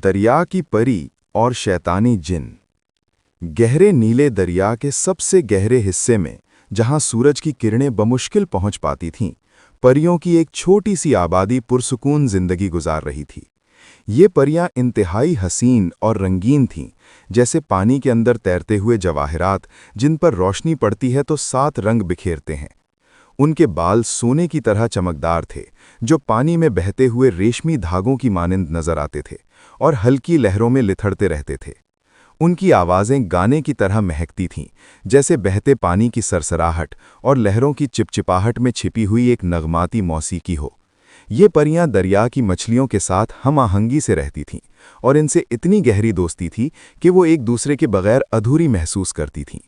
دریا کی پری اور شیطانی جن۔ گہرے نیلے دریا کے سب سے گہرے حصے میں، جہاں سورج کی کرنیں بمشکل پہنچ پاتی تھیں، پریوں کی ایک چھوٹی سی آبادی پرسکون زندگی گزار رہی تھی۔ یہ پریاں انتہائی حسین اور رنگین تھیں، جیسے پانی کے اندر تیرتے ہوئے جواہرات جن پر روشنی پڑتی ہے تو 7 رنگ بکھیرتے ہیں۔ ان کے بال سونے کی طرح چمکدار تھے، جو پانی میں بہتے ہوئے ریشمی دھاگوں کی مانند نظر آتے تھے اور ہلکی لہروں میں لتھڑتے رہتے تھے۔ ان کی آوازیں گانے کی طرح مہکتی تھیں، جیسے بہتے پانی کی سرسراہٹ اور لہروں کی چپچپاہٹ میں چھپی ہوئی ایک نغماتی موسیقی ہو۔ یہ پریاں دریا کی مچھلیوں کے ساتھ ہم آہنگی سے رہتی تھیں، اور ان سے اتنی گہری دوستی تھی کہ وہ ایک دوسرے کے بغیر ادھوری محسوس کرتی تھیں۔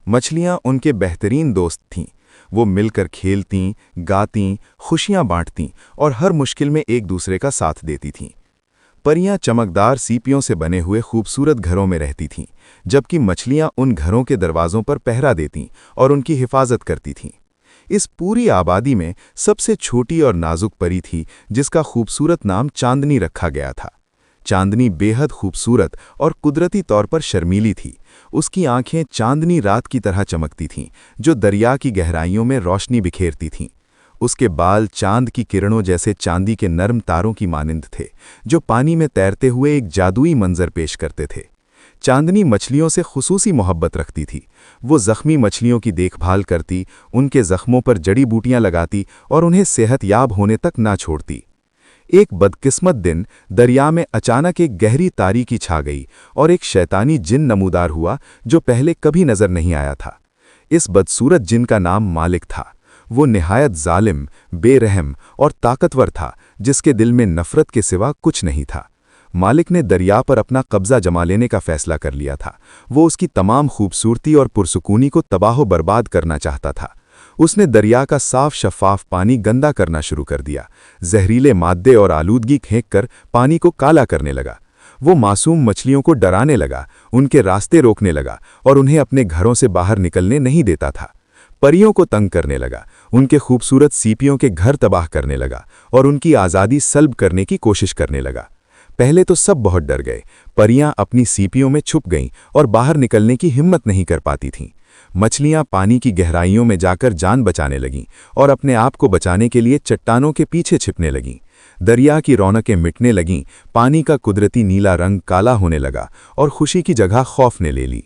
مچھلیاں ان کے بہترین دوست تھیں۔ وہ مل کر کھیلتیں، گاتیں، خوشیاں بانٹتیں اور ہر مشکل میں ایک دوسرے کا ساتھ دیتی تھیں۔ پریاں چمکدار سیپیوں سے بنے ہوئے خوبصورت گھروں میں رہتی تھیں، جبکہ مچھلیاں ان گھروں کے دروازوں پر پہرا دیتیں اور ان کی حفاظت کرتی تھیں۔ اس پوری آبادی میں سب سے چھوٹی اور نازک پری تھی جس کا خوبصورت نام چاندنی رکھا گیا تھا۔ چاندنی بے حد خوبصورت اور قدرتی طور پر شرمیلی تھی۔ اس کی آنکھیں چاندنی رات کی طرح چمکتی تھیں، جو دریا کی گہرائیوں میں روشنی بکھیرتی تھیں۔ اس کے بال چاند کی کرنوں جیسے چاندی کے نرم تاروں کی مانند تھے، جو پانی میں تیرتے ہوئے ایک جادوئی منظر پیش کرتے تھے۔ چاندنی مچھلیوں سے خصوصی محبت رکھتی تھی۔ وہ زخمی مچھلیوں کی دیکھ بھال کرتی، ان کے زخموں پر جڑی بوٹیاں لگاتی اور انہیں صحت یاب ہونے تک نہ چھوڑتی۔ ایک بدقسمت دن دریا میں اچانک ایک گہری تاریکی چھا گئی اور ایک شیطانی جن نمودار ہوا جو پہلے کبھی نظر نہیں آیا تھا۔ اس بدصورت جن کا نام مالک تھا۔ وہ نہایت ظالم، بے رحم اور طاقتور تھا، جس کے دل میں نفرت کے سوا کچھ نہیں تھا۔ مالک نے دریا پر اپنا قبضہ جما لینے کا فیصلہ کر لیا تھا۔ وہ اس کی تمام خوبصورتی اور پرسکونی کو تباہ و برباد کرنا چاہتا تھا۔ اس نے دریا کا صاف شفاف پانی گندا کرنا شروع کر دیا، زہریلے مادے اور آلودگی پھینک کر پانی کو کالا کرنے لگا۔ وہ معصوم مچھلیوں کو ڈرانے لگا، ان کے راستے روکنے لگا اور انہیں اپنے گھروں سے باہر نکلنے نہیں دیتا تھا۔ پریوں کو تنگ کرنے لگا، ان کے خوبصورت سیپیوں کے گھر تباہ کرنے لگا اور ان کی آزادی سلب کرنے کی کوشش کرنے لگا۔ پہلے تو سب بہت ڈر گئے۔ پریاں اپنی سیپیوں میں چھپ گئیں اور باہر نکلنے کی ہمت نہیں کر پاتی تھیں۔ مچھلیاں پانی کی گہرائیوں میں جا کر جان بچانے لگیں اور اپنے آپ کو بچانے کے لیے چٹانوں کے پیچھے چھپنے لگیں۔ دریا کی رونقیں مٹنے لگیں، پانی کا قدرتی نیلا رنگ کالا ہونے لگا اور خوشی کی جگہ خوف نے لے لی۔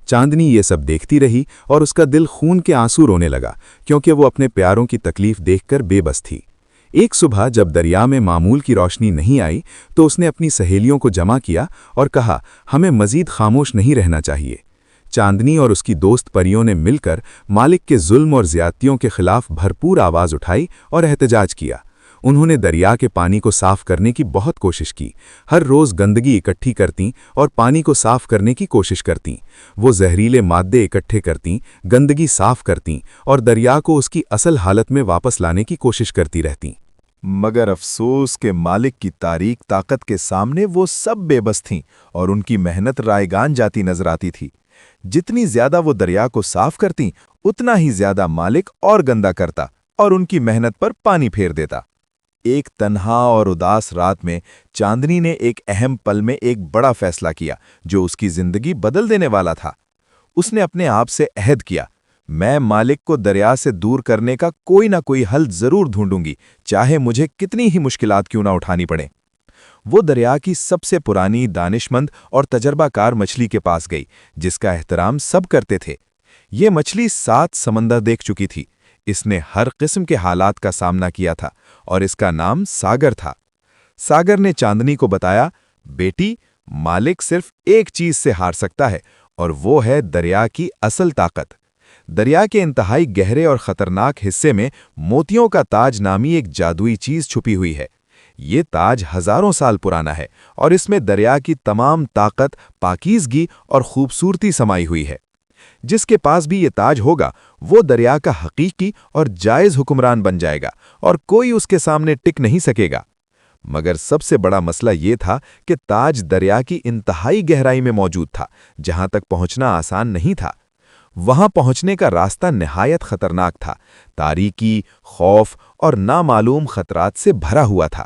چاندنی یہ سب دیکھتی رہی اور اس کا دل خون کے آنسو رونے لگا، کیونکہ وہ اپنے پیاروں کی تکلیف دیکھ کر بے بس تھی۔ ایک صبح جب دریا میں معمول کی روشنی نہیں آئی تو اس نے اپنی سہیلیوں کو جمع کیا اور کہا، ہمیں مزید خاموش نہیں رہنا چاہیے۔ چاندنی اور اس کی دوست پریوں نے مل کر مالک کے ظلم اور زیادتیوں کے خلاف بھرپور آواز اٹھائی اور احتجاج کیا۔ انہوں نے دریا کے پانی کو صاف کرنے کی بہت کوشش کی، ہر روز گندگی اکٹھی کرتیں اور پانی کو صاف کرنے کی کوشش کرتیں۔ وہ زہریلے مادے اکٹھے کرتیں، گندگی صاف کرتیں اور دریا کو اس کی اصل حالت میں واپس لانے کی کوشش کرتی رہتیں۔ مگر افسوس کہ مالک کی تاریک طاقت کے سامنے وہ سب بے بس تھیں اور ان کی محنت رائیگان جاتی نظر آتی تھی۔ جتنی زیادہ وہ دریا کو صاف کرتیں، اتنا ہی زیادہ مالک اور گندا کرتا اور ان کی محنت پر پانی پھیر دیتا۔ ایک تنہا اور اداس رات میں چاندنی نے ایک اہم پل میں ایک بڑا فیصلہ کیا جو اس کی زندگی بدل دینے والا تھا۔ اس نے اپنے آپ سے عہد کیا، میں مالک کو دریا سے دور کرنے کا کوئی نہ کوئی حل ضرور ڈھونڈوں گی، چاہے مجھے کتنی ہی مشکلات کیوں نہ اٹھانی پڑیں۔ وہ دریا کی سب سے پرانی، دانشمند اور تجربہ کار مچھلی کے پاس گئی، جس کا احترام سب کرتے تھے۔ یہ مچھلی 7 سمندر دیکھ چکی تھی۔ اس نے ہر قسم کے حالات کا سامنا کیا تھا اور اس کا نام ساگر تھا۔ ساگر نے چاندنی کو بتایا، بیٹی، مالک صرف ایک چیز سے ہار سکتا ہے اور وہ ہے دریا کی اصل طاقت۔ دریا کے انتہائی گہرے اور خطرناک حصے میں موتیوں کا تاج نامی ایک جادوئی چیز چھپی ہوئی ہے۔ یہ تاج ہزاروں سال پرانا ہے اور اس میں دریا کی تمام طاقت، پاکیزگی اور خوبصورتی سمائی ہوئی ہے۔ جس کے پاس بھی یہ تاج ہوگا، وہ دریا کا حقیقی اور جائز حکمران بن جائے گا اور کوئی اس کے سامنے ٹک نہیں سکے گا۔ مگر سب سے بڑا مسئلہ یہ تھا کہ تاج دریا کی انتہائی گہرائی میں موجود تھا، جہاں تک پہنچنا آسان نہیں تھا۔ وہاں پہنچنے کا راستہ نہایت خطرناک تھا، تاریکی، خوف اور نامعلوم خطرات سے بھرا ہوا تھا۔